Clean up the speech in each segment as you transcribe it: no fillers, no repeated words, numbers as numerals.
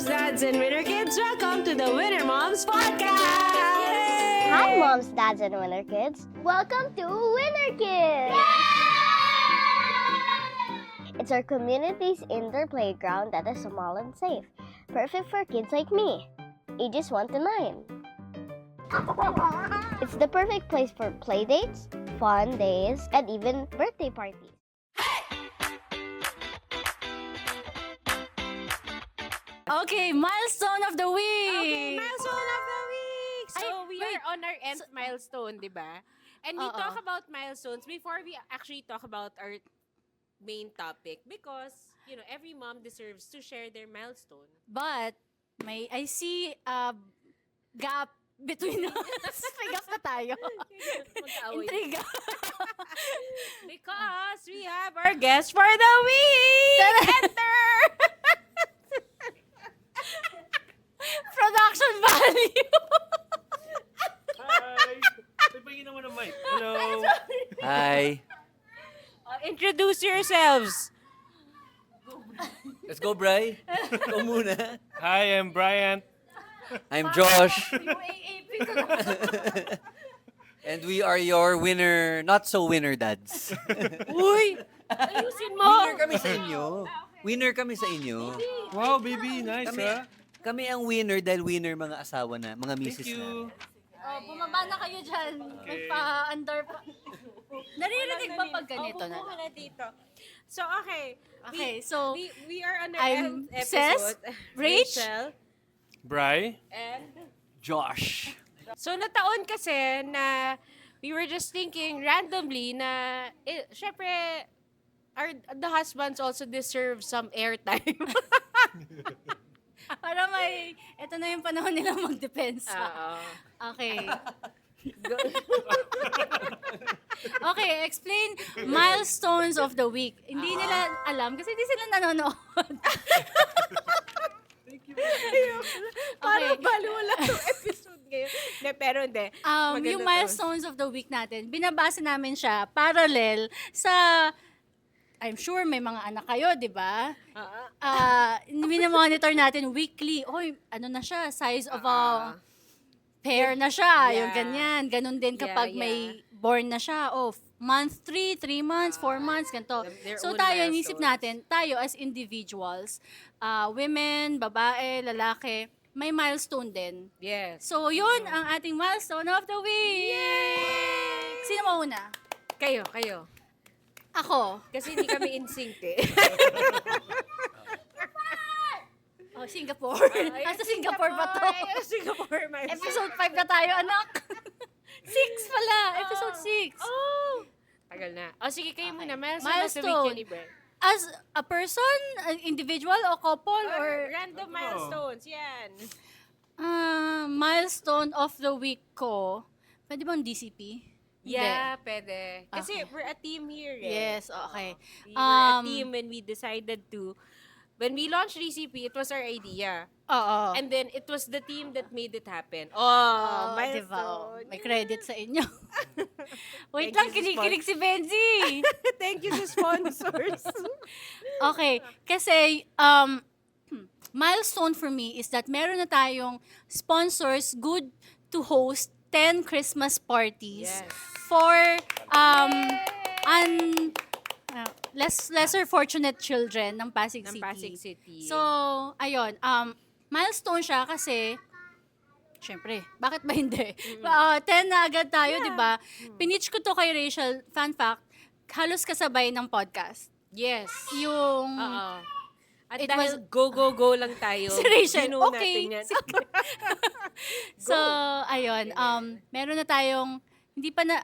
moms, dads, and winner kids. Welcome to the Winner Moms Podcast! Hi, moms, dads, and winner kids. Welcome to Winner Kids! It's our community's indoor playground that is small and safe, perfect for kids like me, ages 1 to 9. It's the perfect place for play dates, fun days, and even birthday parties. Okay, milestone of the week! Okay, milestone of the week! So, we wait. are on our nth milestone, di ba? And we Oo. talk about milestones before we actually talk about our main topic because, you know, every mom deserves to share their milestone. But, I see a gap between us. May gap na tayo. Mag-aaway. Intriga. Because we have our guest for the week! Enter! Production value! Hi! Pagpagin naman ang mic. Hello! Hi. Introduce yourselves. Let's go, Bri. Ikaw muna. Hi, I'm Bryant. I'm Josh. Yung AAP ko na. And we are your winner, not so winner dads. Uy! Ayusin mo! Winner kami sa inyo. Winner kami sa inyo. Wow, baby. Nice, Kami, ha? kami ang winner dahil winner mga asawa na, mga Thank misis you. Oh, bumaba na kayo dyan. May pa-under pa. Naririnig ba pag ganito na? Opo na dito. So, okay. Okay, so, we are on our I'm nth Ces, episode. Rach, Rachel, Bry? and... Josh. So, nataon kasi na we were just thinking randomly na, syempre, the husbands also deserve some airtime. para ito na yung panahon nila mag-depensa. Oo. Okay. Okay, explain milestones of the week. Hindi nila alam kasi hindi sila nanonood. Parang Okay. baliwala itong episode ngayon. De, pero hindi. Maganda Yung to. milestones of the week natin, binabasa namin siya parallel sa I'm sure may mga anak kayo, di ba? Minomonitor natin weekly. Oy, ano na siya? Size of a pear na siya. Yeah. Yung ganyan. Ganon din kapag Yeah, may born na siya. Oh, month 3, 3 months, 4 months, ganito. Their So own tayo, inisip milestones. natin, tayo as individuals, women, babae, lalaki, may milestone din. Yes. So, yun ang ating milestone of the week! Yay! Sino mauna? Kayo. Ako. Kasi hindi kami in sync eh. Oh, Singapore. Nasa Singapore pa to. Singapore milestone. Episode 5 na tayo, anak. 6 pala. Episode 6. Oh! Tagal na. O sige, kayo muna. Milestone of the Milestone. week yun ni Brent. As a person, an individual, o couple, or random milestones. Yan. milestone of the week ko, pwede bang DCP? Yeah, pwede. Kasi Okay. we're a team here eh. Yes, okay. We were a team when we decided to, when we launched DCP, it was our idea. Oo. And then, it was the team that made it happen. Oh, milestone. diba? May credit sa inyo. Wait Thank lang, you, kinikilig si Benji. Thank you sa sponsors. Okay, kasi milestone for me is that meron na tayong sponsors good to host 10 Christmas parties Yes. for lesser fortunate children ng Pasig Ng City. Pasig City. So, ayun, milestone siya kasi syempre, bakit ba hindi? 10 na agad tayo, di ba? Pinitch ko to kay Rachel, fun fact, halos kasabay ng podcast. Yes. Yung Oo. At It dahil was- go lang tayo. si Rachel, ginuo okay. natin yan. So, ayun, meron na tayong, hindi pa na,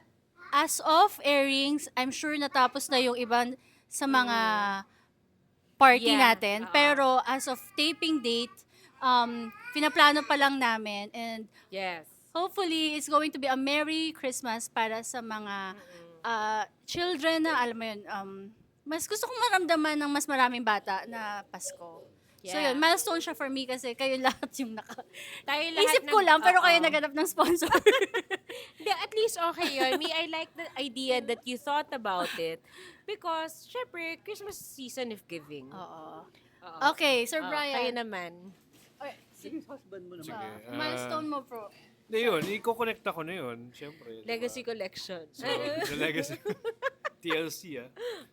as of airings, I'm sure natapos na yung ibang sa mga party Yeah, natin. oo. Pero as of taping date, pinaplano pa lang namin and Yes. hopefully it's going to be a Merry Christmas para sa mga children na, alam mo yun, mas gusto kong maramdaman ng mas maraming bata na Pasko. So Yeah. yun, milestone siya for me kasi kayo lahat yung Tayo lahat Isip ko lang, pero kayo Oo. naganap ng sponsor. Hindi, at least okay yun. Me, I like the idea that you thought about it. Because, syempre, Christmas season of giving. Oo. Oo. Okay, Sir Oo, Brian. Kayo naman. Sige, husband mo naman. Sige. Milestone mo, bro. Hindi yun, i-connect ako na yun. Siyempre. diba? Legacy collection. So, the legacy. TLC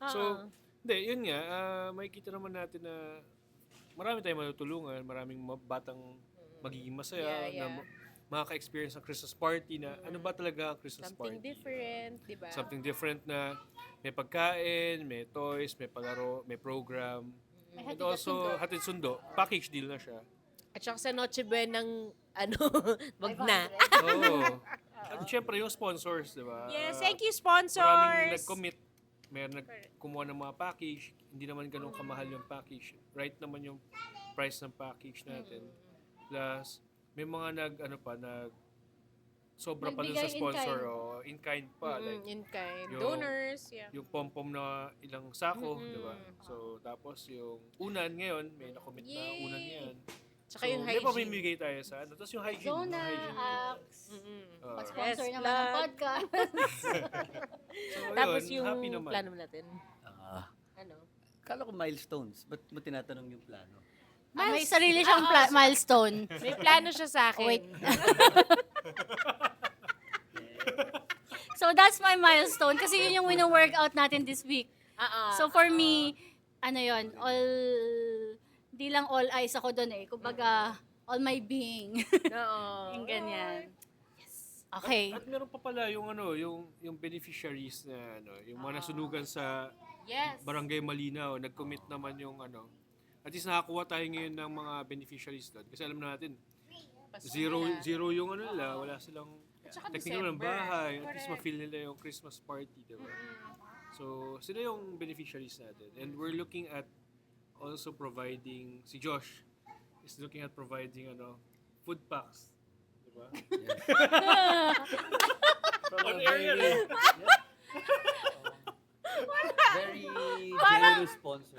So, hindi, yun nga, makikita naman natin na marami tayong matutulungan, maraming batang magiging masaya, Yeah. na makaka-experience ng Christmas party na ano ba talaga ang Christmas Something party. different, di ba? Something different na may pagkain, may toys, may palaro, may program. May And hatid at also, hatid sundo. Package deal na siya. At saka sa Noche Buenang, wag na. Oo. At syempre, yung sponsors, di ba? Yes, thank you, Maraming sponsors! nag-commit. Meron kumuha ng mga package. Hindi naman ganun kamahal yung package. Right naman yung price ng package natin. Plus, may mga sobra pa dun sa Nagbigay in sponsor. kind. O, in kind pa. Like, In kind. yung- Donors, yeah. yung pom-pom na ilang sako, di ba? So, tapos yung unan ngayon, may nakomit na Yay! unan ngayon. Tsaka yung May hygiene. pamimigay tayo sa ano. Tapos yung hygiene. Zona, hygiene. Axe. Oo. Sponsor Yes, naman ng plug. podcast. So, Tapos yun, yung happy naman. plano natin. Ano? Kala ko milestones. Ba't mo tinatanong yung plano? May sarili siyang milestone. May plano siya sa akin. Wait. So that's my milestone kasi yun yung wino-workout natin this week. So for me, ano yon, di lang all eyes ako doon eh. Kumbaga, all my being. Oo. Yung ganyan. Okay. At meron pa pala yung yung beneficiaries na yung mga nasunugan sa Yes. Barangay Malinaw, nag-commit naman yung at least nakakuha tayo ngayon ng mga beneficiaries doon. Kasi alam natin, zero yung nila, wala silang saka technical ng December. bahay. At least Correct. ma-feel nila yung Christmas party, diba? So, sila yung beneficiaries natin. And we're looking at also providing, si Josh is looking at providing food packs. Diba? From On a air yan eh. very generous sponsor.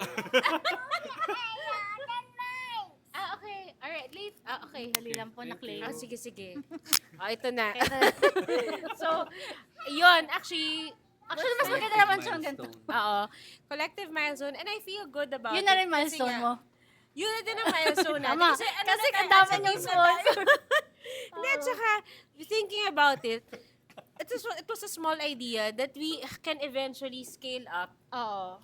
Okay. Alright, late. Okay. Dali lang po na Thank claim. you. Sige, sige. Ito na. So, yun, actually, Actually, mas maganda naman siyang ganito. Milestone. oo, collective milestone, and I feel good about Yun na rin it. Kasi milestone nga, mo. Yun na din ang milestone natin. Tama. Kasi, Kasi na ang dami nasa niyong team na tayo. sponsor. Hindi, at saka, thinking about it, it was a small idea that we can eventually scale up Oo.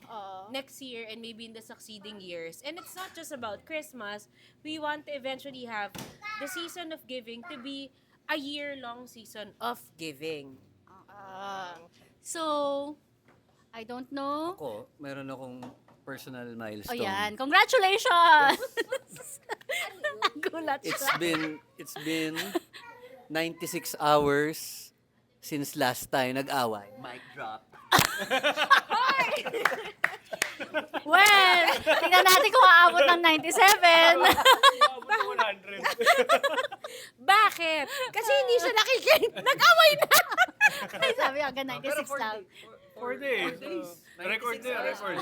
next year and maybe in the succeeding years. And it's not just about Christmas. We want to eventually have the season of giving to be a year-long season of giving. So, I don't know. Ako, meron akong personal O milestone. yan. Congratulations! Gulat siya. It's been 96 hours since last time nag-away. Mic drop. Well, tingnan natin kung aabot ng 97. Abot ng 100. Bakit? Kasi hindi siya nakikinig. Nag-away na! Ay, sabi agad 96 lang. 4 days. Record na, record.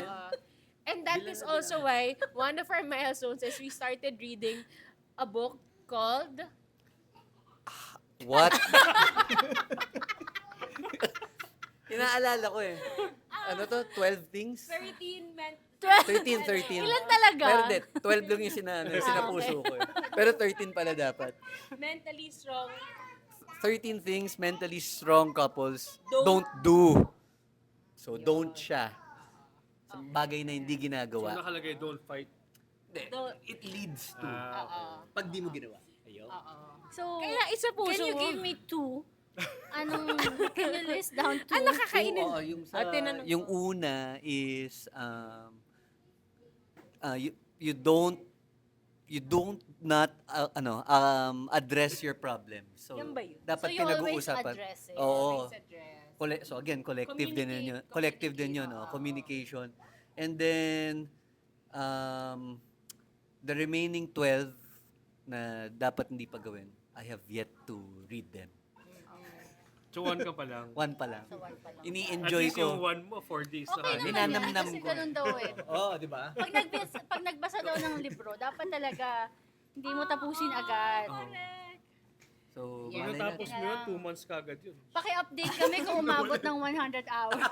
And that is also why one of our milestones is we started reading a book called What? Inaalala ko eh. Ano to? 12 things? 13 Men. 13. Ilan talaga? Pero hindi, 12 lang yung sinapuso ko eh. Pero 13 pala dapat. Mentally strong. 13 things mentally strong couples don't do. So, don't siya. Sa bagay na hindi So, ginagawa. nakalagay, don't fight. Hindi, it leads to. Pag di mo ginawa. Ayaw. So, Kaya isa puso can you mo. give me 2? Can you list down 2? Ah, nakakainin. Oo, yung una is you don't not address your problem. So Yan ba yun? dapat So you always pinag-uusapan. address it. Oo. Always address. So again, collective din yun. Collective din yun, communication. And then the remaining 12 na dapat hindi pa gawin, I have yet to read them. So, 1 ka pa lang. One pa lang. So, one pa lang. At Ini-enjoy least yung ko. 1 mo, 4 days Okay na. naman yan. Ninanamnam Kasi ko. ganun daw eh. Oo, di ba? Pag nagbasa daw ng libro, dapat talaga hindi mo tapusin agad. So, Pag malay natapos natin. mo yun, 2 months kagad yun. Paki-update kami kung umabot ng 100 hours.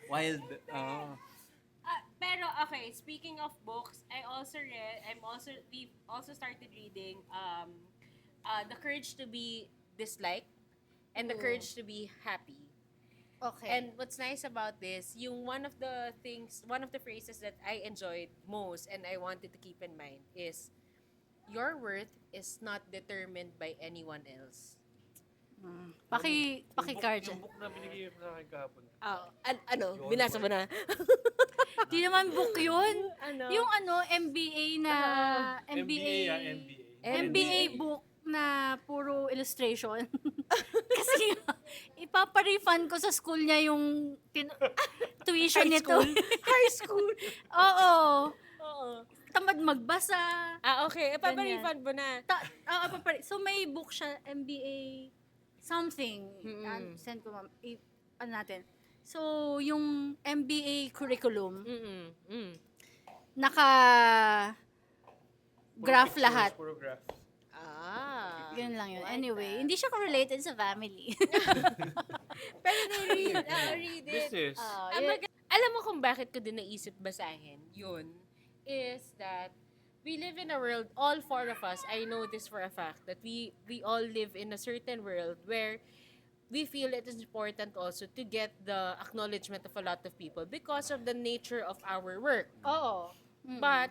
Wild. Oo. Pero okay, speaking of books, we've also started reading The Courage to Be Disliked and The Courage to Be Happy. Okay. And what's nice about this, yung one of the phrases that I enjoyed most and I wanted to keep in mind is, your worth is not determined by anyone else. Paki-card dyan. Yung book na binigay mo sa akin kahapon. Binasa mo na? Di naman book yun. Ano? Yung MBA na, MBA. MBA book na puro illustration. Kasi nga, ipapa-refund ko sa school niya yung tuition High nito. school? High school? Oo. Oo. Tamad magbasa. Okay. Ipapa-refund mo na. So may book siya, MBA something. Mm-mm. Send ko natin. So, yung MBA curriculum, naka-graph lahat. Puro graph. Yun lang yun. Anyway, hindi siya correlated sa family. Pero read it. Business. Alam mo kung bakit ko din naisip basahin? Yun is that we live in a world, all four of us, I know this for a fact, that we all live in a certain world where we feel it is important also to get the acknowledgement of a lot of people because of the nature of our work. Oo. But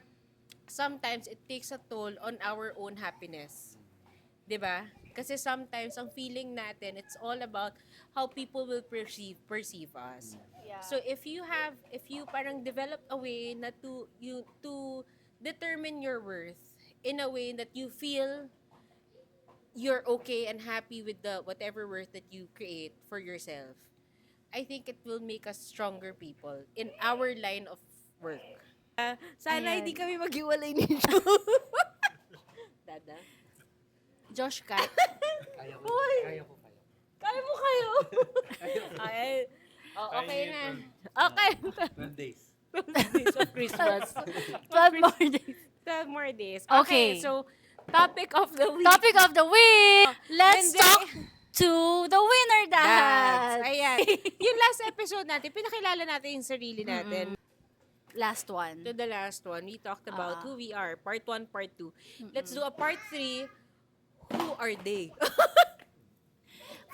sometimes it takes a toll on our own happiness. 'Di ba? Kasi sometimes ang feeling natin, it's all about how people will perceive us. Yeah. So if you parang develop a way na to determine your worth in a way that you feel you're okay and happy with the whatever worth that you create for yourself, I think it will make us stronger people in our line of work. Sana Ayan. hindi kami maghiwalay nito. Dada? Josh Cat. Kaya ko. Kaya mo kayo? Ay, okay Kaya na. yun. Okay. 12 days. 12 days of Christmas. 12 more days. 12 more days. Okay. So, topic of the week. Topic of the week. Let's Hindi. talk to the winner Dads. dads. Ayan. Yung last episode natin, pinakilala natin yung sarili natin. Last one. To the last one, we talked about who we are. Part 1, part 2. Let's do a part 3. Who are they?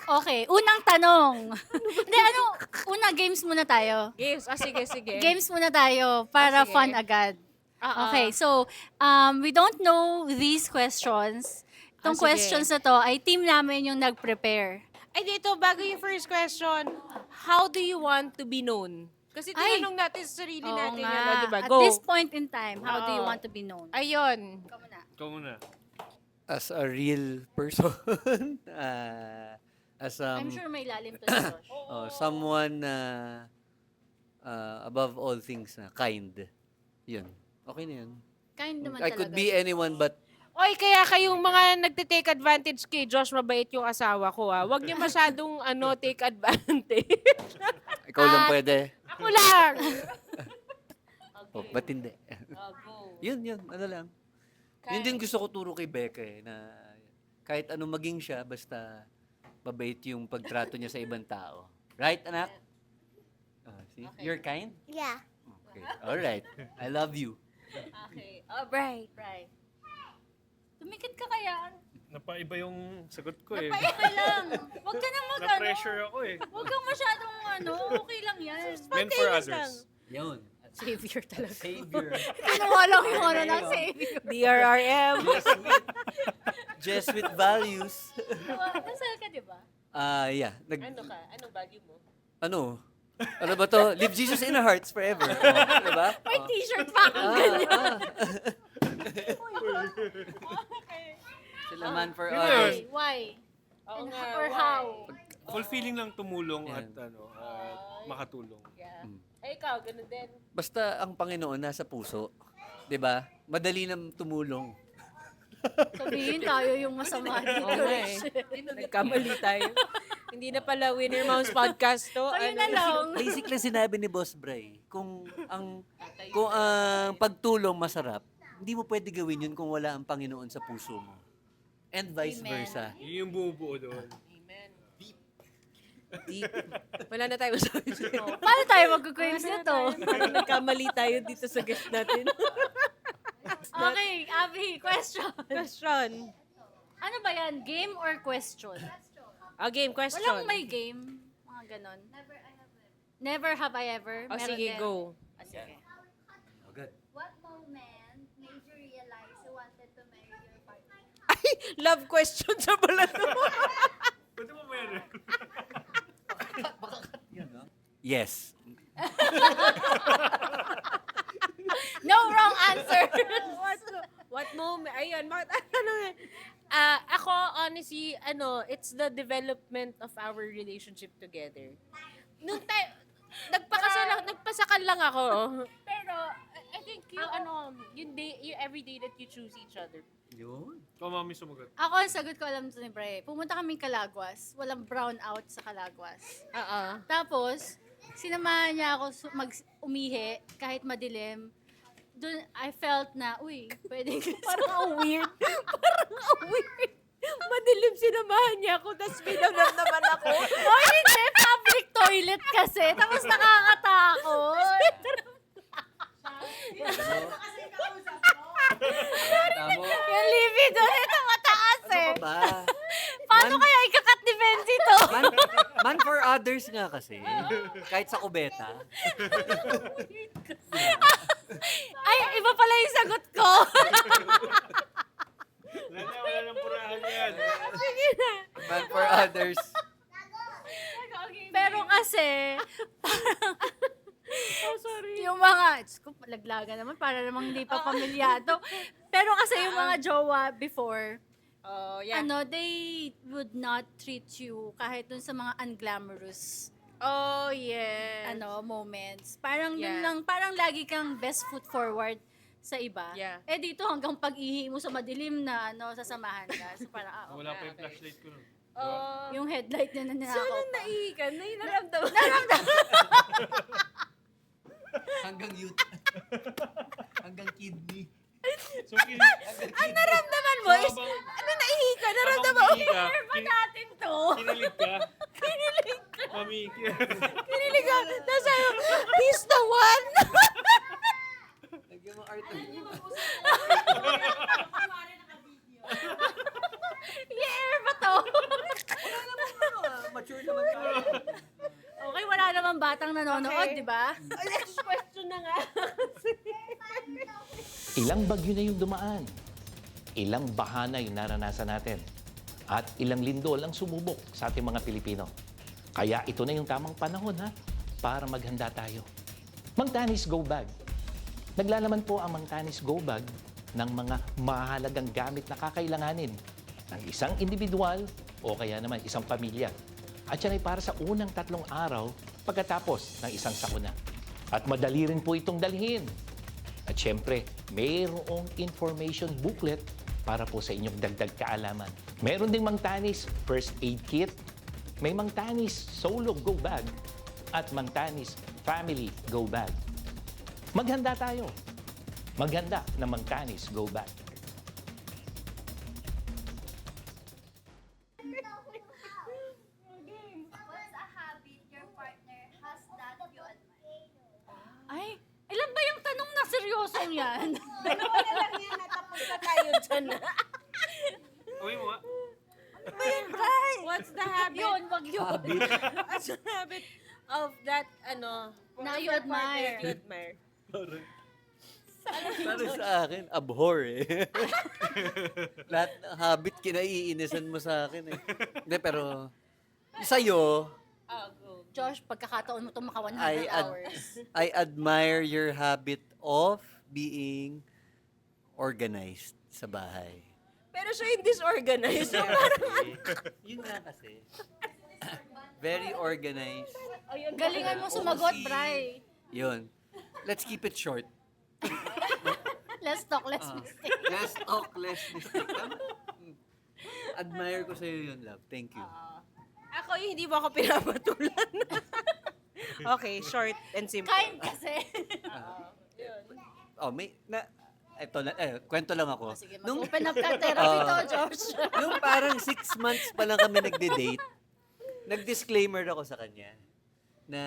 Okay, unang tanong. Hindi, games muna tayo. Games. Sige. Games muna tayo para Sige. fun agad. Okay, so, we don't know these questions. Itong Sige. questions na to ay team namin yung nag-prepare. Ay, dito, bago yung first question, how do you want to be known? Kasi Ay. tinanong natin sa sarili Oo natin. nga. Ano, diba? At Go. this point in time, how do you Oo. want to be known? Ayun. Ikaw muna. Ikaw muna. As a real person. As I'm sure may lalim to si Josh. someone above all things na kind. Yun. Okay na yun. Kind naman I talaga. could be anyone but Oy, kaya kayong mga nagte-take advantage kay Josh, mabait yung asawa ko, ha. Huwag niyo masyadong, take advantage. ikaw lang pwede. Ako lang. Oh, ba't hindi? Go. Yun. Ano lang. Yun din gusto ko turo kay Becca na kahit anong maging siya, basta mabait yung pagtrato niya sa ibang tao. Right, anak? See? Okay. You're kind? Yeah. Okay. All right. I love you. Okay. Right. Tumikit ka kaya. Napaiba yung sagot ko eh. Napaiba lang. Huwag ka nang Na-pressure ako eh. Huwag kang masyadong okay lang yan. Meant for others. Yun. Savior talaga. Savior. Kinuha lang yung ng savior. DRRM. Jesuit values. Nasal ka, di ba? Yeah. Ano ka? Anong value mo? Ano ba to? Live Jesus in our hearts forever. Diba? May t-shirt pa akong ganyan. Sila man for Yun others. yun. Why? Oo And nga, or why? how? Fulfilling lang tumulong Yan. at makatulong. Yeah. Ay, ikaw, ganun din. Basta ang Panginoon nasa puso. 'Di ba? Madali nang tumulong. Sabihin tayo yung masama dito. Oo nga eh. Nagkamali tayo. Hindi na pala Winner Moms Podcast to. Kayo na lang. Basic lang sinabi ni Boss Bray, kung ang pagtulong masarap, hindi mo pwede gawin yun kung wala ang Panginoon sa puso mo. And vice Amen. versa. Yun yung bumubuo doon. Amen. Deep. Wala na tayo masabi sa'yo. Paano tayo magkukwings Wala na nito? tayo. Parang nagkamali tayo dito sa guest natin. Okay, Abby, question. Question. Ano ba yan? Game or question? Game, question. Walang may game. Mga ganon. Never have I ever. Oh, Meron sige, din. go. Sige. Oh, good. What moment made you realize you wanted to marry your partner? Ay, love question sa pala to. Pwede mo meron. Yes. No wrong answer. What moment? Ayun, bakit ano eh? Ako, honestly, it's the development of our relationship together. Nung tayo, nagpasakal lang ako. Pero, I think yung every day that you choose each other. Yun. Ikaw, mami, sumagot. Ako, ang sagot ko alam ito ni Bray. Pumunta kaming Calagwas. Walang brown out sa Calagwas. Oo. Tapos, sinamahan niya ako umihi kahit madilim. Doon, I felt na, uy, pwede Parang ang weird. Parang ang weird. Madilim sinamahan niya ako, tapos pinamdam naman ako. Oh, hindi! Public toilet kasi. Tapos nakakatakot. Tamo. Yung libido nito mataas eh. Ano ba? Paano kaya ikakat ni Benzi to? Man for others nga kasi. Kahit sa kubeta. Ay, iba pala yung sagot ko. Wala nang purahan yan. Man for others. Pero kasi, Oh, sorry. yung mga, Diyos ko, laglaga naman, para namang hindi pa pamilyado. Pero kasi yung mga jowa before, Oh, yeah. they would not treat you kahit dun sa mga unglamorous Oh, yes. moments. Parang dun Yeah. lang, parang lagi kang best foot forward sa iba. Yeah. Eh dito hanggang pag-ihi mo sa madilim na sasamahan ka. So parang, Wala pa yung okay. flashlight ko nun. Oh, yung headlight na nanakaw sana pa. naiikan. Naramdaman. Hanggang youth. Hanggang kidney. So, Naramdaman mo is, naiikan? Naramdaman mo. Ba natin to? Kinilig ka? Kinilig ka? Mami, Kinilig ka. Tapos sayo, he's the one. Lagyan mo art. Yeah, ba to? Mature naman tayo. Okay, wala namang batang nanonood, Okay. di ba? Next question na nga. Ilang bagyo na yung dumaan, ilang bahana yung naranasan natin, at ilang lindol ang sumubok sa ating mga Pilipino. Kaya ito na yung tamang panahon para maghanda tayo. Mang Tanis Go Bag. Naglalaman po ang Mang Tanis Go Bag ng mga mahalagang gamit na kakailanganin ng isang individual o kaya naman isang pamilya. At yan ay para sa unang 3 araw pagkatapos ng isang sakuna. At madali rin po itong dalhin. At syempre, mayroong information booklet para po sa inyong dagdag kaalaman. Meron ding Mang Tanis First Aid Kit, may Mang Tanis Solo Go Bag, at Mang Tanis Family Go Bag. Maghanda tayo. Maghanda ng Mang Tanis Go Bag. What's a habit your partner has that you admire? Ay, ilan ba yung tanong na seryosong yan? Dalawa na lang yan. Natapos na tayo dyan. Uwi mo nga. What's the habit? Yun, wag yun. What's the habit of that, Na you your admire. partner that you admire? Para sa akin, abhor eh. Lahat ng habit kinaiinisan mo sa akin eh. Hindi, pero sa'yo, Oh, go. Josh, pagkakataon mo itong maka 100 I hours. I admire your habit of being organized sa bahay. Pero siya yung disorganized. So, parang, Yun nga kasi. Very organized. Galingan mo sumagot, OC. Bray. Yun. Let's keep it short. Let's talk, let's mistake. Less talk, less mistake. Tama? Admire ko sa'yo yun, love. Thank you. ako yung hindi mo ako pinapatulan. Okay, short and simple. Kind kasi. Oh, eto na, kwento lang ako. Sige, Nung, mag-open up ka therapy to, Josh. nung parang 6 months pa lang kami nagde-date, nag-disclaimer ako sa kanya na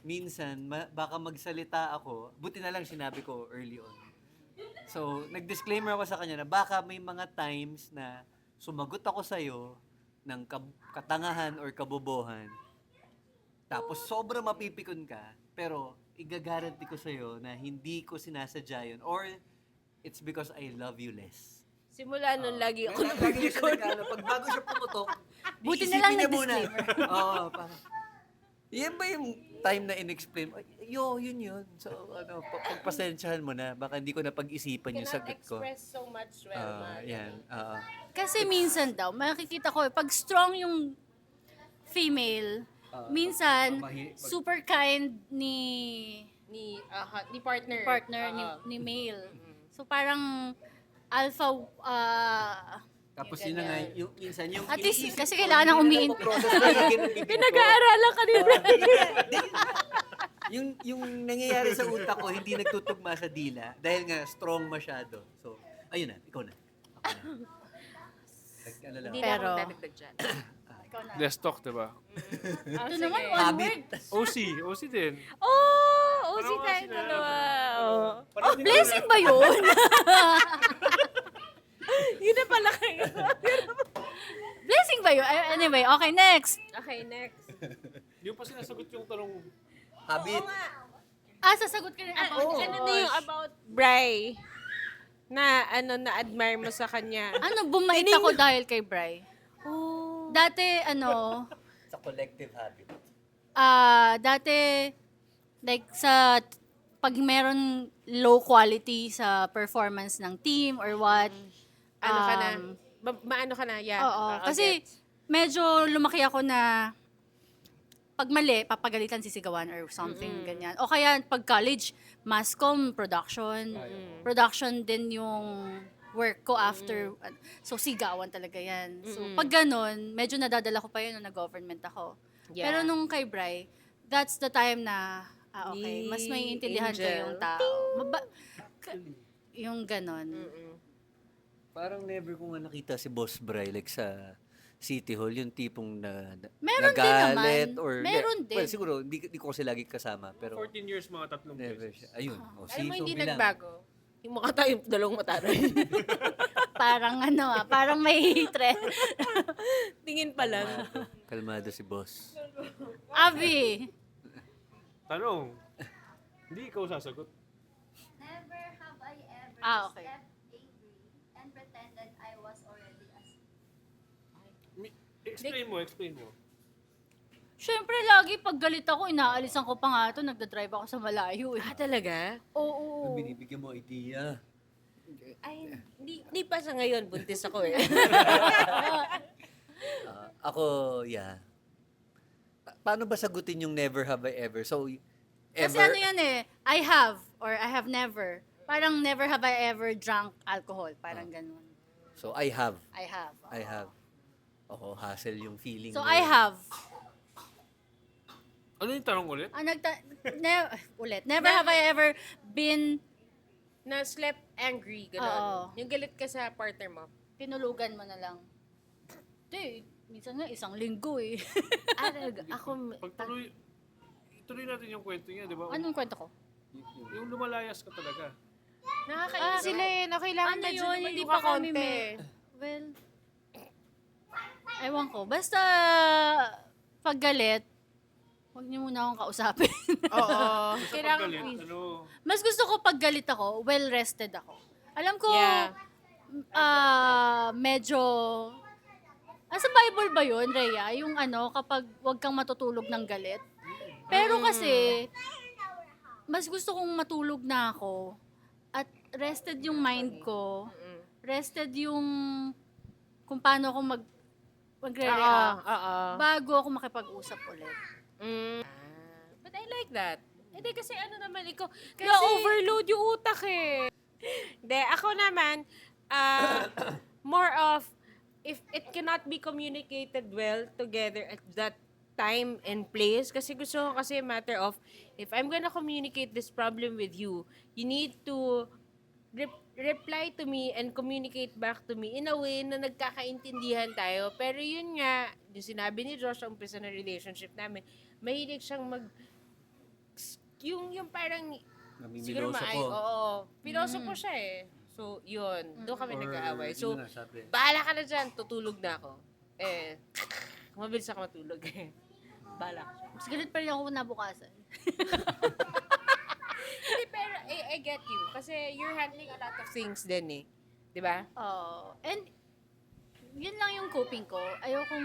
minsan baka magsalita ako, buti na lang sinabi ko early on. So, nag-disclaimer ako sa kanya na baka may mga times na sumagot ako sa'yo ng katangahan or kabobohan. Tapos sobrang mapipikon ka, pero igagaranti ko sa'yo na hindi ko sinasadya yun or it's because I love you less. Simula nun, lagi ako Lagi niya siya nag-ano, pag bago siya pumutok, Buti na iisipin lang niya muna. nag-disclaimer. Oo, parang, yan ba yung time na in-explain? Ay, yun yun. So, pagpasensyahan mo na. Baka hindi ko na pag-isipan yung cannot sagot ko. express so much well, Mari. Yan. Kasi minsan daw, makikita ko, pag strong yung female, minsan, super kind ni Ni partner. partner ni male. So parang alpha, Tapos yun na nga, yung minsan, yung At least, iniisip kasi ko, kailangan ng hindi na umiin- napoprocess ko yung kinabibig ko. Pinag-aaralan ka ni Brian. yung nangyayari sa utak ko, hindi nagtutugma sa dila dahil nga strong masyado. So, ayun na, ikaw na. Ako na. Nag-alala Hindi ako. na Pero- ako dadagdag dyan. Let's talk, diba? ito naman, one Habit. word. OC din. Oh! OC Parang tayo sila- dalawa. Oh. Parang hindi ko Blessing ba yun? Yun na pala kayo. Blessing ba yun? Anyway, okay, next. Okay, next. Hindi ko pa sinasagot yung tanong. Habit. Sasagot ka rin about Ano na yung about Bri? Na na-admire mo sa kanya? Ano, bumait ako dahil kay Bri. Oh. Dati, Sa collective habit. dati, like pag meron low quality sa performance ng team or what, Ano ka na? Maano ka na? Yeah. oo. Kasi, medyo lumaki ako na pag mali, papagalitan sisigawan or something, ganyan. O kaya, pag college, mass comm, production. Production din yung work ko after. So, sigawan talaga yan. So, pag ganun, medyo nadadala ko pa yun nung nag-government ako. Yeah. Pero nung kay Bri, that's the time na, okay, mas may intindihan ko Angel. yung tao. Yung ganon. Parang never ko nga nakita si Boss Bri like sa City Hall, yung tipong Meron din nagalit naman. or Meron din. Well, siguro hindi ko kasi lagi kasama pero 14 years, mga tatlong never beses. siya. Ayun. Alam mo, so hindi bilang- nagbago. Yung mukha tayong dalawang mataray. Parang parang may hatred. Tingin pa lang. Kalmado si Boss. Abi, Tanong. Hindi ikaw sasagot. Never have I ever Okay. slept angry and pretended I was already asleep. Explain mo. syempre lagi pag galit ako, inaalisan ko pa nga ito, nagdadrive ako sa malayo eh. Talaga? Oo. Binibigyan mo idea. Ay, hindi pa sa ngayon. Buntis ako eh. Ako, yeah. Paano ba sagutin yung never have I ever? So, Kasi ever? ano yan eh, I have or I have never. Parang never have I ever drunk alcohol. Parang ganun. So, I have. I have. I have. Oo, hassle yung feeling. So na I yun. have. Ano yung tanong ulit? Ulit. Never have I ever been Na slept angry, gano'n. Oo. Yung galit ka sa partner mo. tinulugan mo na lang. Hindi, minsan nga isang linggo eh. Talaga? Ako, Ituloy natin yung kwento niya, di ba? Anong kwento ko? Yung lumalayas ka talaga. nakakainis sila eh. Na kailangan Ano medyo yun? lumayo Hindi ka pa kami konti. may... Well, ewan ko. Basta, pag galit, huwag niyo muna akong kausapin. Oo. Sa Kailangan paggalit, ano, Mas gusto ko pag galit ako, well-rested ako. Alam ko, Yeah. medyo... sa Bible ba yun, Rhea? Yung kapag huwag kang matutulog ng galit. Pero kasi, mas gusto kong matulog na ako at rested yung mind ko. Rested yung kung paano ako magre-react Oo. bago ako makipag-usap ulit. But I like that. Hindi kasi ano naman, ikaw, Kasi- na-overload yung utak eh. Hindi, ako naman, more of, if it cannot be communicated well together at that time and place, kasi gusto ko kasi matter of, if I'm gonna communicate this problem with you, you need to reply to me and communicate back to me in a way na nagkakaintindihan tayo. Pero yun nga, yung sinabi ni Josh sa umpisa ng relationship namin, mahilig siyang yung parang, siguro Namimiloso maay, ko. oo, piloso po siya eh. So, yun, doon kami Or, nag-aaway. yun So, nga, sabi. bahala ka na dyan, tutulog na ako. Mabilis ako matulog eh. Bahala ka. Mas galit pa rin ako nabukasan. Hindi, pero I get you. Kasi you're handling a lot of things din eh. Di ba? And, yun lang yung coping ko. Ayoko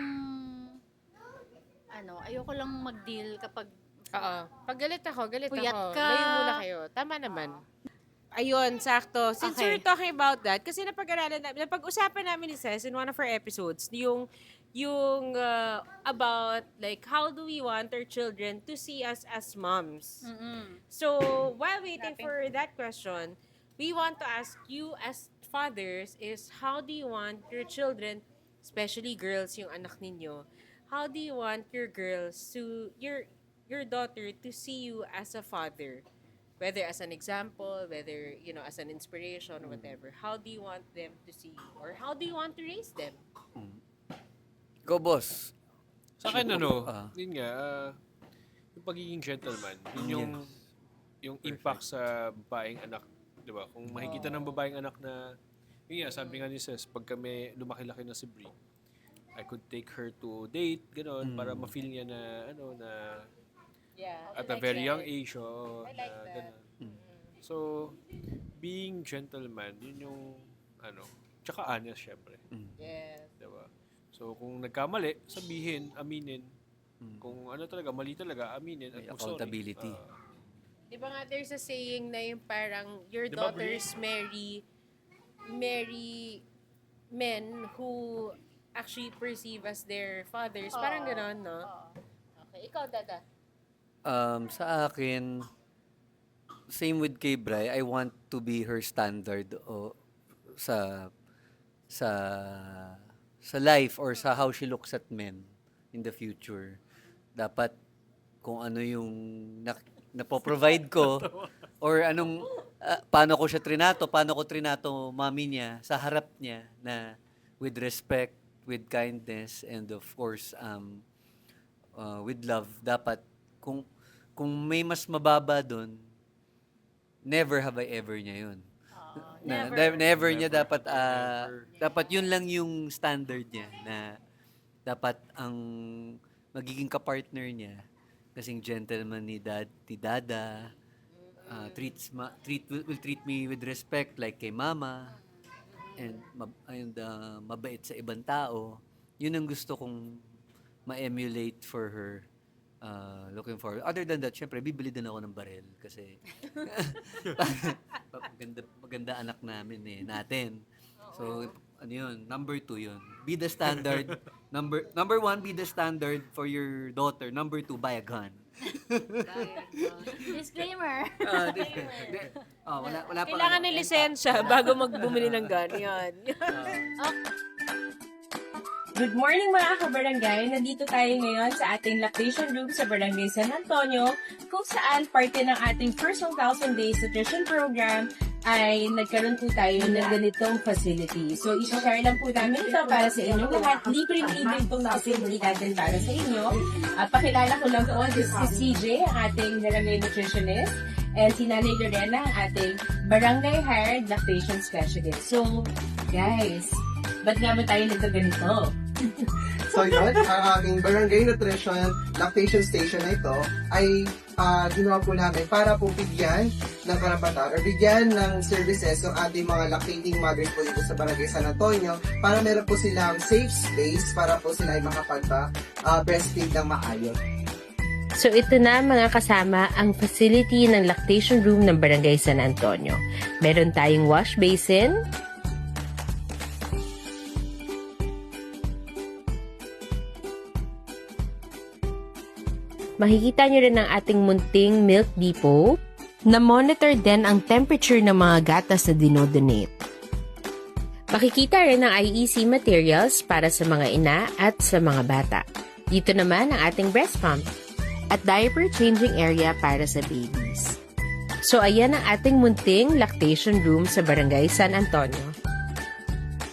lang mag-deal kapag Oo. Pag galit Puyat ako. ka. Layo muna kayo. Tama naman. Ayun, sakto. Since Okay. we're talking about that, kasi napag-usapan namin ni Ces in one of our episodes, yung about like how do we want our children to see us as moms. So, while waiting for that question, we want to ask you as fathers is how do you want your children, especially girls, yung anak ninyo, how do you want your girls to, your daughter to see you as a father? Whether as an example, whether, as an inspiration or whatever. How do you want them to see you? Or how do you want to raise them? Go, boss. Sa akin, Ah. yun nga, yung pagiging gentleman, yun yung impact sa babaeng anak, di ba? Kung makikita ng babaeng anak na, yun nga, sabi nga ni Ces, pag kami lumaki-laki na si Brie, I could take her to date, gano'n, para ma-feel niya na, Yeah. at a very young age, I like na that. ganun. So, being gentleman, yun yung, tsaka honest, syempre. Yes. Diba? So, kung nagkamali, sabihin, aminin. Kung talaga, mali talaga, aminin at May mag-sorry. accountability. Di ba nga, there's a saying na yung parang, your Di ba, daughters marry men who actually perceive as their fathers. Parang gano'n, no? Okay, ikaw, Dada. Sa akin, same with kay Bri, I want to be her standard sa life or sa how she looks at men in the future. Dapat kung ano yung napoprovide ko or paano ko trinato mami niya sa harap niya na with respect, with kindness, and of course with love. Dapat kung may mas mababa doon, never have I ever niya yun. Never niya dapat, dapat yun lang yung standard niya na dapat ang magiging kapartner niya kasing gentleman ni Dada, will treat me with respect like kay mama, and mabait sa ibang tao. Yun ang gusto kong ma-emulate for her. Looking forward. Other than that, syempre, bibili din ako ng barel kasi maganda anak natin. So, number 2 yun. Be the standard. Number 1, be the standard for your daughter. Number 2, buy a gun. disclaimer. Wala pa. Kailangan ng lisensya bago magbumili ng gun. Yan. Good morning mga kabarangay! Nandito tayo ngayon sa ating lactation room sa Barangay San Antonio kung saan parte ng ating first 1,000 days nutrition program ay nagkaroon po tayo ng ganitong facility. So, i-share lang po namin ito para sa inyo lahat. Libre-libre itong facility natin para sa inyo. Pakilala ko lang po, this is CJ, ang ating barangay nutritionist, and si Nanay Lorena, ang ating barangay hired lactation specialist. So, guys, ba't naman tayo nagkaganito? So yun, ang aking barangay nutrition lactation station na ito ay ginawa po namin para po bigyan ng karapatan or bigyan ng services ng ating mga lactating mothers po dito sa Barangay San Antonio para meron po silang safe space para po sila ay makapag-breastfeed ng maayos. So ito na mga kasama ang facility ng lactation room ng Barangay San Antonio. Meron tayong wash basin, makikita nyo rin ang ating munting milk depot na monitor din ang temperature ng mga gatas na dinodonate. Makikita rin ang IEC materials para sa mga ina at sa mga bata. Dito naman ang ating breast pump at diaper changing area para sa babies. So ayan ang ating munting lactation room sa Barangay San Antonio.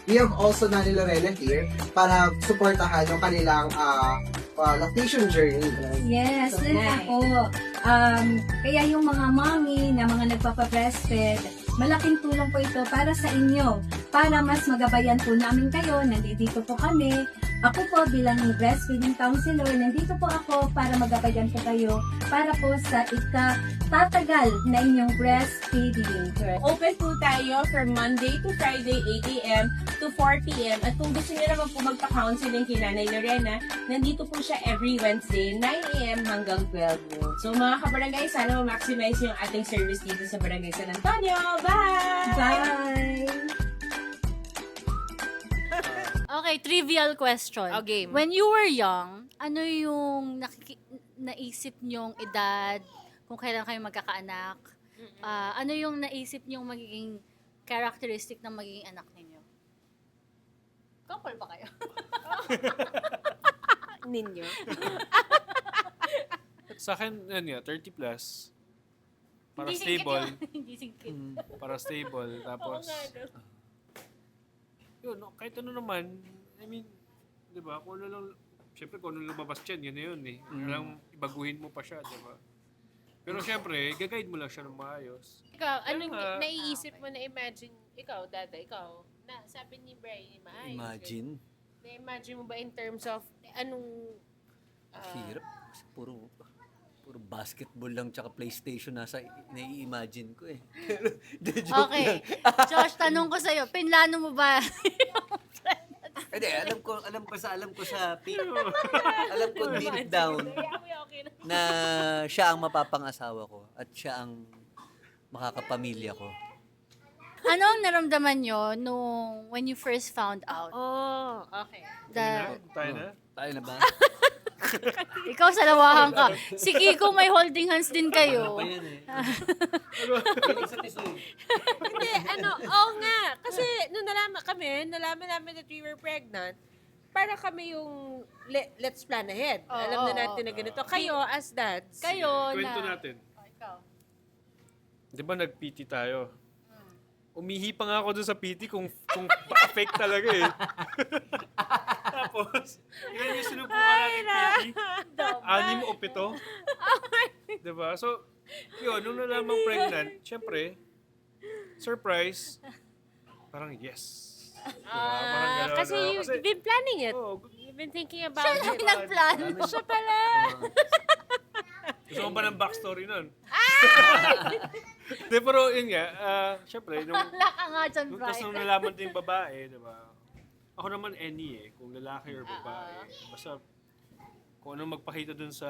We have also Nanay Lorena here para supportahan yung kanilang lactation journey. Yes, din ako. Kaya yung mga mommy na mga nagpapa-breastfeed, malaking tulong po ito para sa inyo. Para mas magabayan po namin kayo, nandito po kami. Ako po bilang breastfeeding counselor, nandito po ako para magabayan po kayo para po sa tatagal na inyong breastfeeding. Open po tayo from Monday to Friday, 8 a.m. to 4 p.m. At kung gusto niyo naman po magpa-counseling kay Nanay Lorena, nandito po siya every Wednesday, 9 a.m. hanggang 12 noon. So mga kabarangay, sana ma-maximize yung ating service dito sa Barangay San Antonio. Bye! Bye! Okay, trivial question. Okay. When you were young, ano yung naisip nyong edad, kung kailan kayo magkakaanak? Ano yung naisip nyong magiging characteristic ng magiging anak ninyo? Couple ba kayo? Ninyo. Sa akin, 30 plus. Para Hindi singkit stable. yun. Hindi singkit. Para stable. Tapos, yun, kahit ano naman, I mean, di ba, kung ano lang, syempre kung ano lumabas dyan, yun na yun eh. Alam, ibaguhin mo pa siya, di ba? Pero syempre, gagayid mo lang siya ng maayos. Ikaw, anong Tama. naiisip mo na imagine, ikaw, Dada, ikaw, na sabi ni Brian, maayos. Imagine. Na-imagine mo ba in terms of, anong, Hirap. Kasi puro basketball lang tsaka PlayStation nai-imagine ko eh. Joke Okay. lang. Josh, tanong ko sa'yo, pinlano mo ba? Hindi, alam ko deep down na siya ang mapapangasawa ko at siya ang makakapamilya ko. Ano ang naramdaman nyo when you first found out? oh, okay. Tayo na? Tayo na ba? Ikaw sa lawahan ka. Si Kiko may holding hands din kayo. Ano pa yan eh? Hindi, oo nga. Kasi, nung nalaman namin that we were pregnant, para kami yung, let's plan ahead. Oo, Alam na natin na ganito. Kayo, as dads. Kayo Kwento na... natin. Ikaw. Di ba nag-PT tayo? Umihi pa nga ako dun sa PT kung fake talaga eh. Tapos, ilan yung sinubukan natin PT? 6 o 7? Diba? So, yun, nung nalamang pregnant, syempre, surprise, parang yes. Diba? Parang gano'n, Kasi no? you've been planning it. Oh, You've been thinking about Siya it. lang nag-plan. Siya pala. gusto mo ba ng backstory nun? Di, pero yun nga, syempre, nung Wala ka nga dyan, tapos nung Brian. nalaman din babae, diba? Ako naman any kung lalaki or babae. Basta, kung anong magpakita dun sa,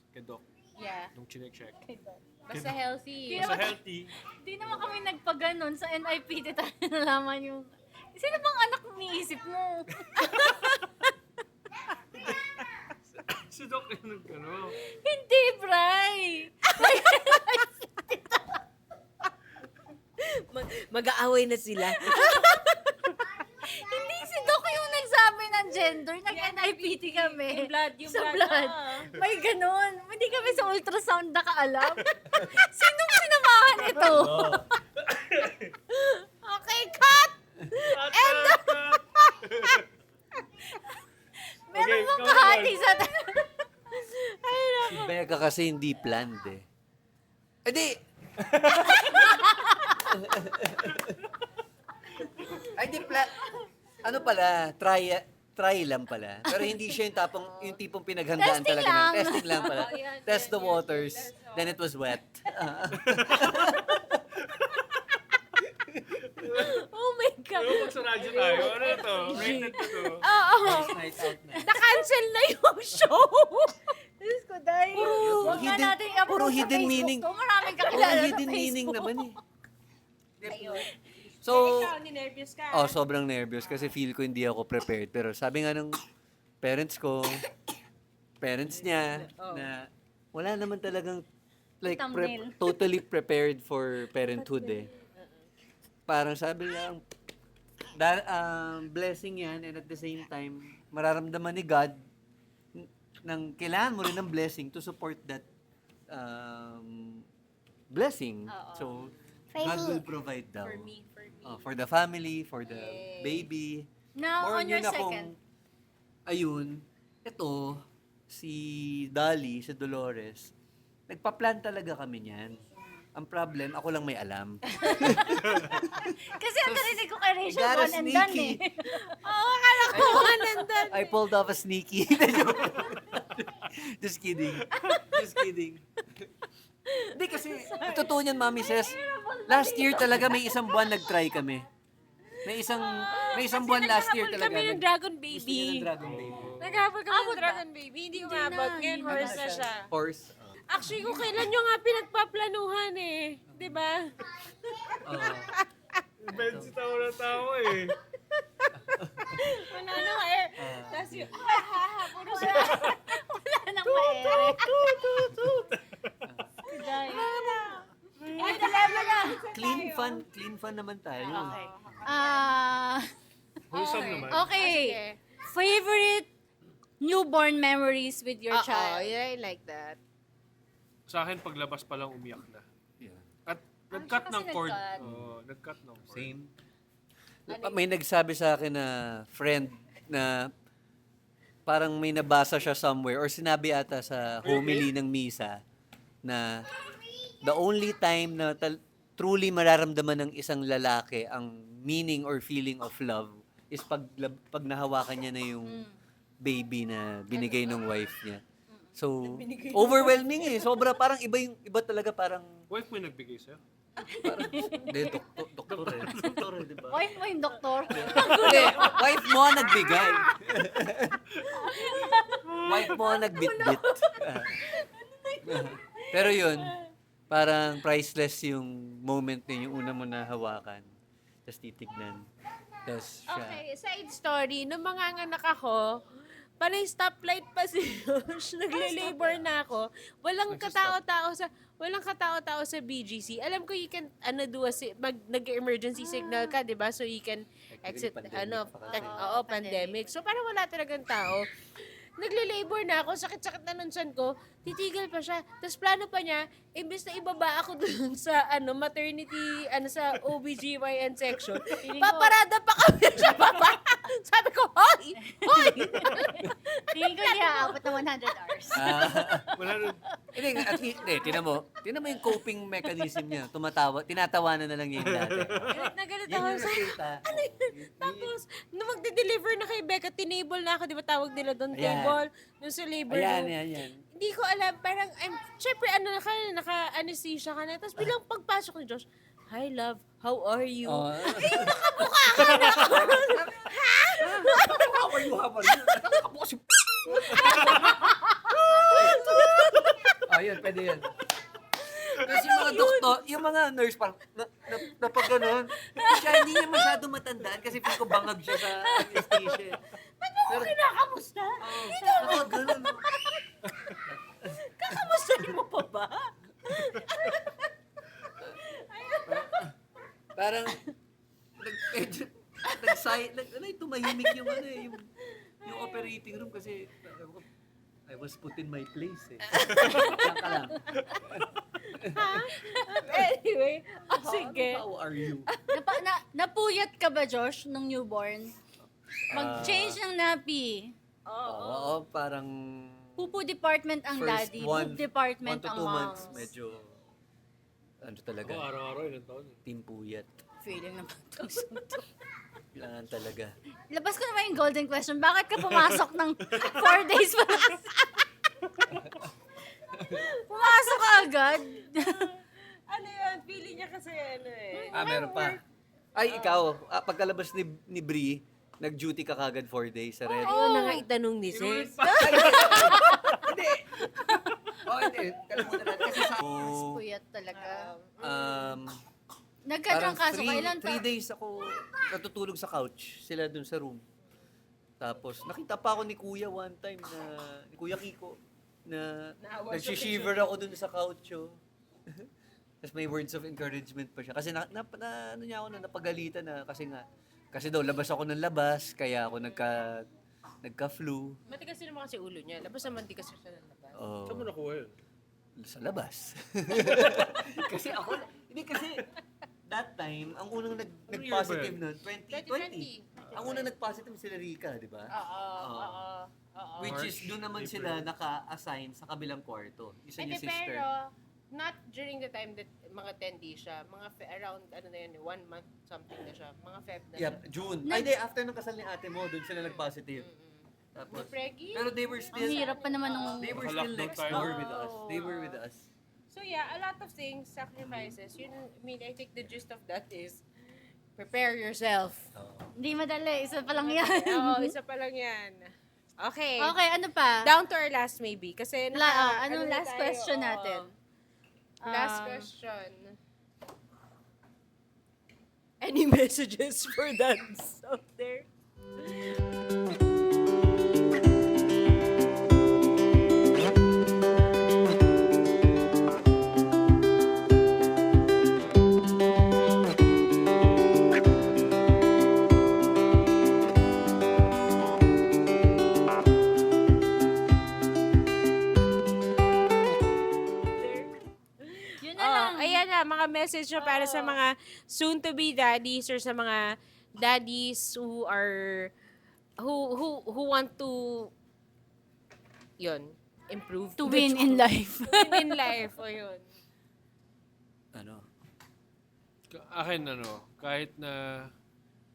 kay doc, Yeah. nung chinek-check. Basta healthy. Kaya- Basta healthy. Di naman kami nagpaganon sa NIPT tayo nalaman yung... Sino bang anak niisip mo? Si doc yung Hindi, Bray! Mag-aaway na sila. Hindi si Doc yung nagsabi ng gender. Nag-NIPT kami. Yung Sa blood. blood. Ah. May ganun. Hindi kami sa ultrasound nakaalam. Sinong sinamahan ito? Okay, cut! Meron Okay, bang ikaw kahati naman. sa... Si Becca kasi hindi planned eh. Edi! Ay, di ano pala, try lang pala. Pero hindi siya yung tipong pinaghandaan Testing talaga. lang. Testing lang pala. Oh, yes, Test yes, the yes, waters. yes, that's all. Then it was wet. Oh my God. Pero pag sa radyo tayo, ano to? Rated na to. Oo. Night out na. Na-cancel na yung show. Diyos ko, dahil. Huwag nga hidden- natin i-upload puro sa hidden Facebook meaning. to. Maraming Puro kakilala sa hidden meaning Facebook. naman eh. Ayun. So, Ikaw, ninervyos ka. sobrang nervous kasi feel ko hindi ako prepared. Pero sabi nga ng parents ko, parents niya, na wala naman talagang like Thumbnail. totally prepared for parenthood eh. Parang sabi lang, blessing yan and at the same time, mararamdaman ni God nang kailangan mo rin ng blessing to support that blessing. Oo. So, For God me. will provide daw. For me. For the family, for the Yay. baby. Now, More on your yun akong- second. Ayun, ito, si Dali, si Dolores, nagpa-plan talaga kami niyan. Ang problem, ako lang may alam. Kasi ang narinig ko kay Rachel, Gotta one and done sneaky. eh. I pulled off a sneaky. Just kidding. Just kidding. Hindi kasi, totoo niyan, Mami Ses. Last year talaga may isang buwan nag-try kami. May isang buwan last year Naghahabol talaga. kami ng Dragon Gusto niya Baby. ng Dragon Baby. Naghahabol kami ng Abot ba? Dragon Baby. Hindi umabot. Ngayon, hindi horse na siya. Horse. Actually, kung kailan nyo nga pinagpaplanuhan eh. Di ba? Bensi tao na tao eh. Wala na eh. Tapos yung, puro siya. Wala nang maere. Ay, dalawa na. Clean fun naman tayo. Okay. Ah, Wholesome naman. okay. Sige. Favorite newborn memories with your Oo, child? yeah, I like that. Sa akin, paglabas pa lang umiyak na. Yeah. At nag-cut siya ng kasi cord. nag-cut. Nag-cut ng cord. Same. May nagsabi sa akin na friend na parang may nabasa siya somewhere or sinabi ata sa homily ng misa na the only time na truly mararamdaman ng isang lalaki ang meaning or feeling of love is pag nahawakan niya na yung baby na binigay ng wife niya. So, overwhelming eh. Sobra parang iba talaga parang Wife mo yung nagbigay sa'yo? hindi, doktor eh. Doktor eh, di ba? Wife mo yung doktor. Hindi, wife mo ang nagbigay. Wife mo ang nagbitbit. Pero yun, parang priceless yung moment na yung una mo na hawakan. Tapos titignan. Tapos siya. Okay, side story. Nung manganganak ako, panay stoplight pa si Josh. Nagle-labor na ako. Walang katao-tao sa BGC. Alam ko you can nag-emergency signal ka, 'di ba? So you can exit pandemic. So parang wala talagang tao. Nagle-labor na ako, sakit-sakit na nun tiyan ko, titigil pa siya. Tapos plano pa niya, imbes na ibaba ako dun sa maternity, sa OBGYN section, paparada pa kami sa baba. Sabi ko, hoy! Hoy! Tingin ko hindi aabot ng 100 hours. Wala rin. Hindi, at least, tinan mo yung coping mechanism niya. Tinatawanan na lang niya yung dati. Galit na galit Yan ako. yung nakita. Tapos, nung magde-deliver na kay Becca, tinable na ako, di ba tawag nila doon, Ayan. table, nung sa labor room. Ayan. Hindi ko alam, parang, syempre, naka-anesthesia ka na. Tapos bilang pagpasok ni Josh, hi love, how are you? Oh. Ayun, pwede yun. Kasi yung mga doktor, yung mga nurse parang napag ganun. Siya hindi niya masyado matandaan kasi feel ko bangag siya sa anesthesia. Ba't mo ko kinakamusta? Napag ganun. Kakamusta mo pa ba? Parang tumahimik yung yung operating room kasi I was put in my place eh. Diyan ka lang. Anyway, sige. How are you? Napuyat ka ba, Josh, nung newborn? Mag-change ng nappy. Oo, parang Pupu department ang first daddy. 1 Poop department to ang 2 months, moms. medyo ano Ako talaga, araw-araw ilang taon eh. team puyat. Feeling naman to. Kailangan talaga. Labas ko naman yung golden question. Bakit ka pumasok ng 4 days pa lang? Pumasok ka agad. Ano yun? Feeling niya kasi Meron pa. Ay, ikaw, pagkalabas ni Brie, nag-duty ka kagad 4 days sa Red. Ayun na nga itanong ni Sis. Hindi. Hindi. Kalimutan natin. Kasi sa... Puyat talaga. Parang Nagkatrangkaso ka. Ilan 3 days ako natutulog sa couch. Sila dun sa room. Tapos, nakita pa ako ni Kuya one time ni Kuya Kiko, na nagsishiver ako dun sa couch. Tapos may words of encouragement pa siya. Kasi ano niya ako na napagalitan na kasi daw labas ako ng labas, kaya ako nagka-flu. Matigas din naman kasi ulo niya. Labas naman di kasi siya ng labas. Oh. Saan mo nakuha yun? Sa labas. Kasi ako, hindi kasi, that time, ang unang nag-positive nun, 2020. Ang unang nag-positive sila Rika, di ba? Oo. Which is, doon naman March, sila April. naka-assign sa kabilang kwarto. Isa Hindi, niya sister. pero, not during the time that mga 10 days siya. Mga around, 1 month something na siya. Mga Feb na Yeah, siya. June. Ay, di, after ng kasal ni ate mo, doon sila nag-positive. Tapos, Preggy? pero they were Ang still, hirap pa naman nung... they were still Naka-lockdown next tayo. door with us. They were with us. So yeah, a lot of things, sacrifices. I think the gist of that is, prepare yourself. Hindi madali, isa pa lang yan. Oo, isa pa lang yan. Okay. Okay, ano pa? Down to our last maybe. Kasi Anong na last tayo, question oo. natin? Last question. Any messages for dads out there? Yun na lang. Ayan na, mga message na para sa mga soon-to-be daddies or sa mga daddies who are who want to improve To win in life. win in life o yun. Ano? Akin, kahit na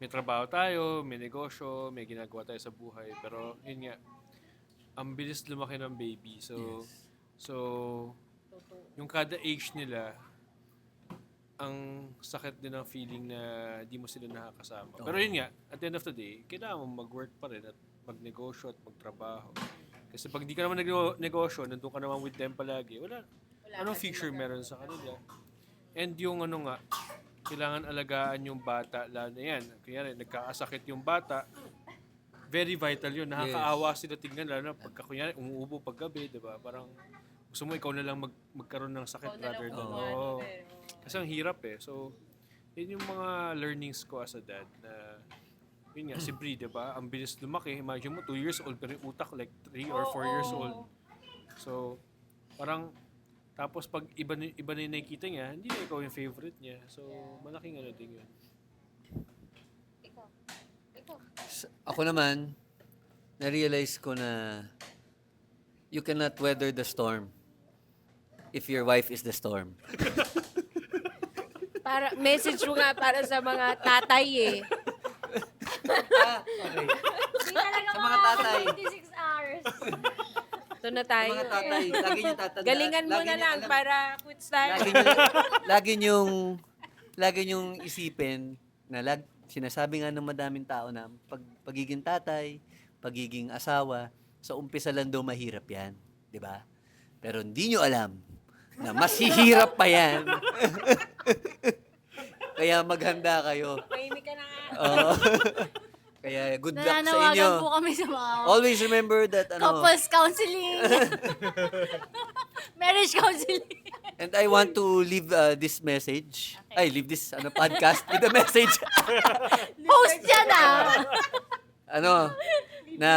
may trabaho tayo, may negosyo, may ginagawa tayo sa buhay, pero yun nga, ang bilis lumaki ng baby. So, so yung kada age nila, ang sakit din ng feeling na di mo sila nakakasama. Pero yun nga, at the end of the day, kailangan mo mag-work pa rin at magnegosyo at magtrabaho. Kasi pag di ka naman negosyo, nandun ka naman with them palagi, anong future meron sa kanila? And yung kailangan alagaan yung bata, lalo na yan. Kaya nagkakasakit yung bata, very vital yun. Nakakaawa sila tingnan, lalo na pagka kunyari, umuubo paggabi, di ba? Parang gusto mo ikaw na lang magkaroon ng sakit rather than, kasi ang hirap eh. So, yun yung mga learnings ko as a dad na, yun nga, si Brie, di ba? Ang bilis lumaki. Imagine mo, 2 years old, pero yung utak like 3 or 4 years old. So, parang, tapos pag iba na yung nakikita niya, hindi na ikaw yung favorite niya. So, malaking din yun. Ako naman, na-realize ko na you cannot weather the storm if your wife is the storm. Para message mo nga para sa mga tatay eh. Okay. Hindi talaga Sa mga tatay. 26 hours. Ito na tayo. Mga tatay, lagi niyo tatandaan. Galingan mo na lang para quits tayo. Lagi niyong isipin na sinasabi nga ng madaming tao na pagiging tatay, pagiging asawa, sa umpisa lang daw mahirap yan. Di ba? Pero hindi niyo alam na mas hihirap pa yan. Kaya maghanda kayo. Mahimik ka na nga. Oo. Kaya good luck sa inyo. Nananawagan po kami sa mga Always remember that couples counseling. Marriage counseling. and I want to leave this message. Leave this podcast with a message. Post yan Na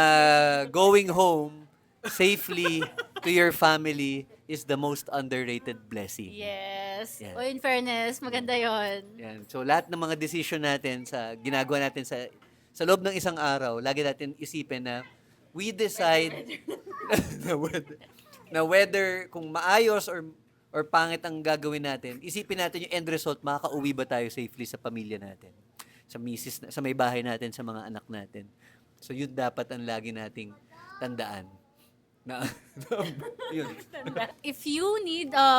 going home safely to your family is the most underrated blessing. Yes. Yan. O in fairness, maganda yon. Yan. So lahat ng mga decision natin sa ginagawa natin sa loob ng isang araw, lagi natin isipin na we decide na whether kung maayos or pangit ang gagawin natin, isipin natin yung end result, makakauwi ba tayo safely sa pamilya natin, sa may bahay natin, sa mga anak natin. So yun dapat ang lagi nating tandaan. Yun. If you need a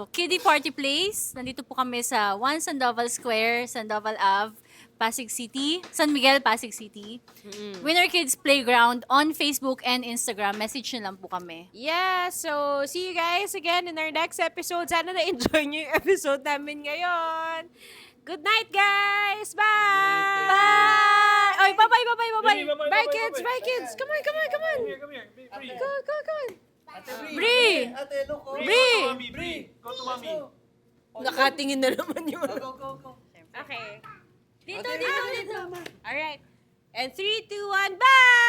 kiddie party place, nandito po kami sa 1 Sandoval Square, Sandoval Ave, Pasig City, San Miguel, Pasig City. Winner Kids Playground on Facebook and Instagram. Message nyo lang po kami. Yeah, so see you guys again in our next episode. Sana na-enjoy nyo yung episode namin ngayon. Good night, guys! Bye! Bye! Oy, bye-bye! Bye, kids! Bye, kids! Come on! Come here. Brie. Go! Brie! Ate, look. Brie, go to mommy. Nakatingin na naman yun. Go. Okay. Dito. Alright. And 3, 2, 1, bye!